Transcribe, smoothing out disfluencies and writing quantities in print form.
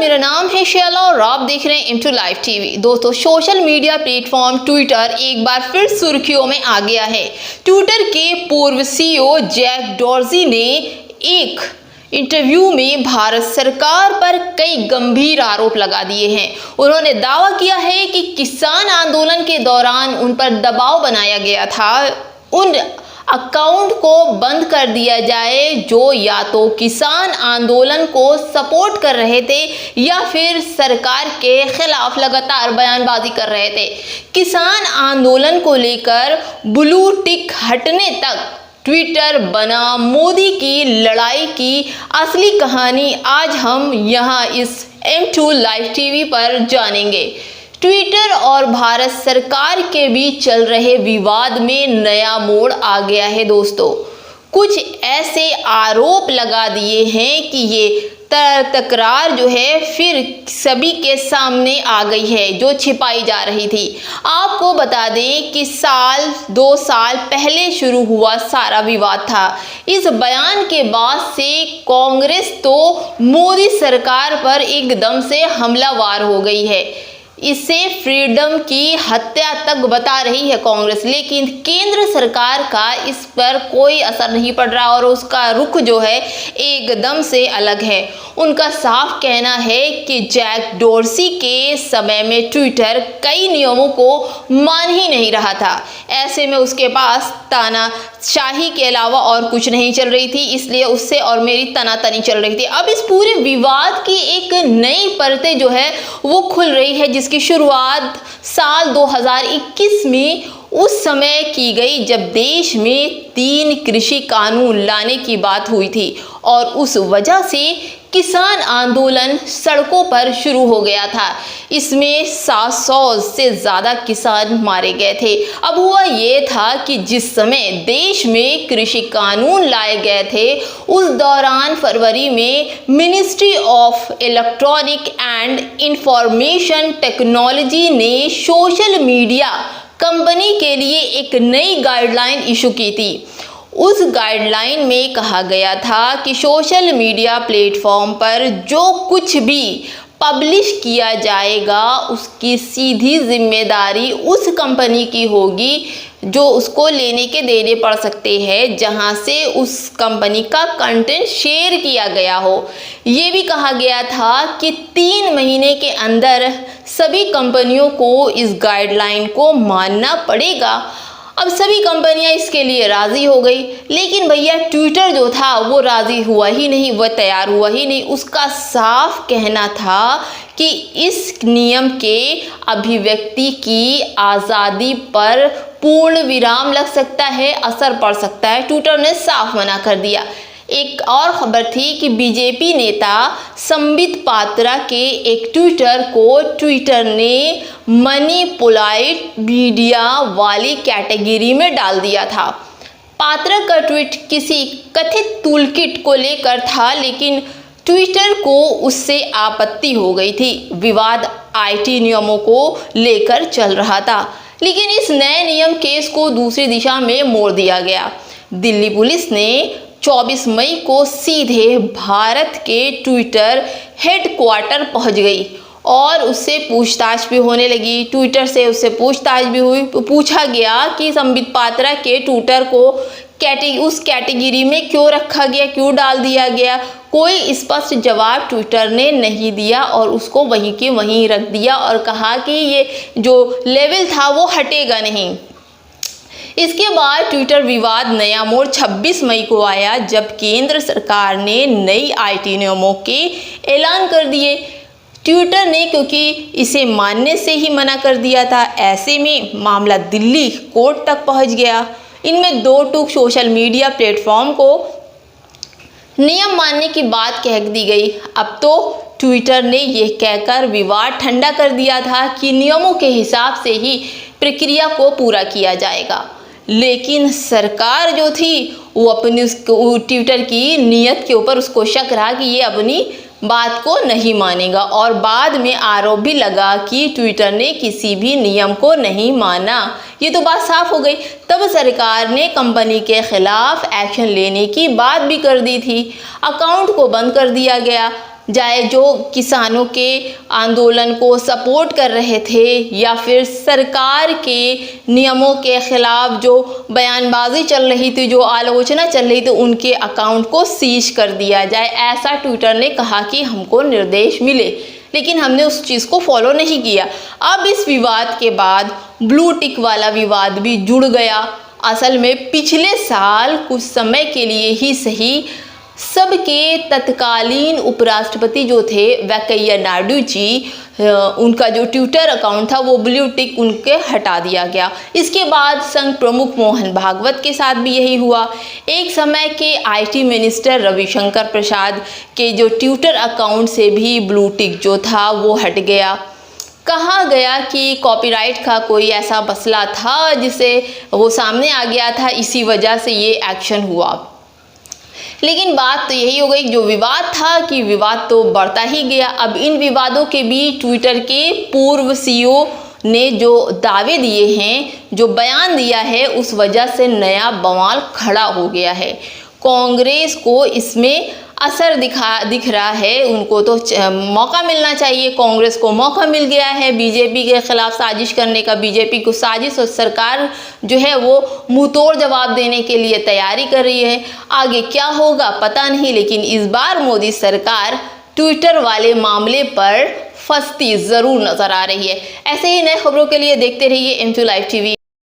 मेरा नाम है शैला और आप देख रहे हैं M2 लाइव टीवी। दोस्तों, सोशल मीडिया प्लेटफॉर्म ट्विटर एक बार फिर सुर्खियों में आ गया है। ट्विटर के पूर्व CEO जैक डोर्सी ने एक इंटरव्यू में भारत सरकार पर कई गंभीर आरोप लगा दिए हैं। उन्होंने दावा किया है कि किसान आंदोलन के दौरान उन पर दबाव बनाया गया था, उन अकाउंट को बंद कर दिया जाए जो या तो किसान आंदोलन को सपोर्ट कर रहे थे या फिर सरकार के खिलाफ लगातार बयानबाजी कर रहे थे। किसान आंदोलन को लेकर ब्लू टिक हटने तक ट्विटर बना मोदी की लड़ाई की असली कहानी आज हम यहाँ इस M2 लाइव टीवी पर जानेंगे। ट्विटर और भारत सरकार के बीच चल रहे विवाद में नया मोड़ आ गया है। दोस्तों, कुछ ऐसे आरोप लगा दिए हैं कि ये तकरार जो है फिर सभी के सामने आ गई है जो छिपाई जा रही थी। आपको बता दें कि 2 साल पहले शुरू हुआ सारा विवाद था। इस बयान के बाद से कांग्रेस तो मोदी सरकार पर एकदम से हमलावर हो गई है। इसे फ्रीडम की हत्या तक बता रही है कांग्रेस, लेकिन केंद्र सरकार का इस पर कोई असर नहीं पड़ रहा और उसका रुख जो है एकदम से अलग है। उनका साफ कहना है कि जैक डोर्सी के समय में ट्विटर कई नियमों को मान ही नहीं रहा था। ऐसे में उसके पास तानाशाही के अलावा और कुछ नहीं चल रही थी, इसलिए उससे और मेरी तनातनी चल रही थी। अब इस पूरे विवाद की एक नई परतें जो है वो खुल रही है, जिसकी शुरुआत साल 2021 में उस समय की गई जब देश में 3 कृषि कानून लाने की बात हुई थी और उस वजह से किसान आंदोलन सड़कों पर शुरू हो गया था। इसमें 700 से ज़्यादा किसान मारे गए थे। अब हुआ ये था कि जिस समय देश में कृषि कानून लाए गए थे उस दौरान फरवरी में ministry of electronic and information technology ने सोशल मीडिया कंपनी के लिए एक नई गाइडलाइन इशू की थी। उस गाइडलाइन में कहा गया था कि सोशल मीडिया प्लेटफॉर्म पर जो कुछ भी पब्लिश किया जाएगा उसकी सीधी जिम्मेदारी उस कंपनी की होगी जो उसको लेने के देने पड़ सकते हैं जहां से उस कंपनी का कंटेंट शेयर किया गया हो। ये भी कहा गया था कि 3 महीने के अंदर सभी कंपनियों को इस गाइडलाइन को मानना पड़ेगा। अब सभी कंपनियां इसके लिए राज़ी हो गई, लेकिन भैया ट्विटर जो था वो राज़ी हुआ ही नहीं, वह तैयार हुआ ही नहीं। उसका साफ कहना था कि इस नियम के अभिव्यक्ति की आज़ादी पर पूर्ण विराम लग सकता है, असर पड़ सकता है। ट्विटर ने साफ मना कर दिया। एक और खबर थी कि बीजेपी नेता संबित पात्रा के एक ट्विटर को ट्विटर ने मैनिपुलेट मीडिया वाली कैटेगरी में डाल दिया था। पात्रा का ट्वीट किसी कथित टूलकिट को लेकर था, लेकिन ट्विटर को उससे आपत्ति हो गई थी। विवाद IT नियमों को लेकर चल रहा था, लेकिन इस नए नियम केस को दूसरी दिशा में मोड़ दिया गया। दिल्ली पुलिस ने 24 मई को सीधे भारत के ट्विटर हेडक्वार्टर पहुंच गई और उससे पूछताछ भी होने लगी। ट्विटर से उससे पूछताछ भी हुई। पूछा गया कि संबित पात्रा के ट्विटर को उस कैटेगरी में क्यों रखा गया, क्यों डाल दिया गया। कोई स्पष्ट जवाब ट्विटर ने नहीं दिया और उसको वहीं के वहीं रख दिया और कहा कि ये जो लेवल था वो हटेगा नहीं। इसके बाद ट्विटर विवाद नया मोड़ 26 मई को आया जब केंद्र सरकार ने नई IT नियमों के ऐलान कर दिए। ट्विटर ने क्योंकि इसे मानने से ही मना कर दिया था, ऐसे में मामला दिल्ली कोर्ट तक पहुंच गया। इनमें 2 टूक सोशल मीडिया प्लेटफॉर्म को नियम मानने की बात कह दी गई। अब तो ट्विटर ने यह कहकर विवाद ठंडा कर दिया था कि नियमों के हिसाब से ही प्रक्रिया को पूरा किया जाएगा, लेकिन सरकार जो थी वो अपनी ट्विटर की नीयत के ऊपर उसको शक रहा कि ये अपनी बात को नहीं मानेगा और बाद में आरोप भी लगा कि ट्विटर ने किसी भी नियम को नहीं माना। ये तो बात साफ हो गई। तब सरकार ने कंपनी के खिलाफ एक्शन लेने की बात भी कर दी थी। अकाउंट को बंद कर दिया गया। जाए जो किसानों के आंदोलन को सपोर्ट कर रहे थे या फिर सरकार के नियमों के खिलाफ जो बयानबाजी चल रही थी, जो आलोचना चल रही थी, उनके अकाउंट को सीज कर दिया जाए। ऐसा ट्विटर ने कहा कि हमको निर्देश मिले, लेकिन हमने उस चीज़ को फॉलो नहीं किया। अब इस विवाद के बाद ब्लू टिक वाला विवाद भी जुड़ गया। असल में पिछले साल कुछ समय के लिए ही सही, सबके तत्कालीन उपराष्ट्रपति जो थे वेंकैया नायडू जी, उनका जो ट्विटर अकाउंट था वो ब्लू टिक उनके हटा दिया गया। इसके बाद संघ प्रमुख मोहन भागवत के साथ भी यही हुआ। एक समय के आईटी मिनिस्टर रविशंकर प्रसाद के जो ट्विटर अकाउंट से भी ब्लू टिक जो था वो हट गया। कहा गया कि कॉपीराइट का कोई ऐसा मसला था जिसे वो सामने आ गया था, इसी वजह से ये एक्शन हुआ। लेकिन बात तो यही हो गई, जो विवाद था कि विवाद तो बढ़ता ही गया। अब इन विवादों के बीच ट्विटर के पूर्व सीईओ ने जो दावे दिए हैं, जो बयान दिया है, उस वजह से नया बवाल खड़ा हो गया है। कांग्रेस को इसमें असर दिख रहा है, उनको तो मौका मिलना चाहिए। कांग्रेस को मौका मिल गया है बीजेपी के खिलाफ साजिश करने का। बीजेपी को साजिश और सरकार जो है वो मुंहतोड़ जवाब देने के लिए तैयारी कर रही है। आगे क्या होगा पता नहीं, लेकिन इस बार मोदी सरकार ट्विटर वाले मामले पर फंसती ज़रूर नज़र आ रही है। ऐसे ही नए खबरों के लिए देखते रहिए M2 लाइव TV।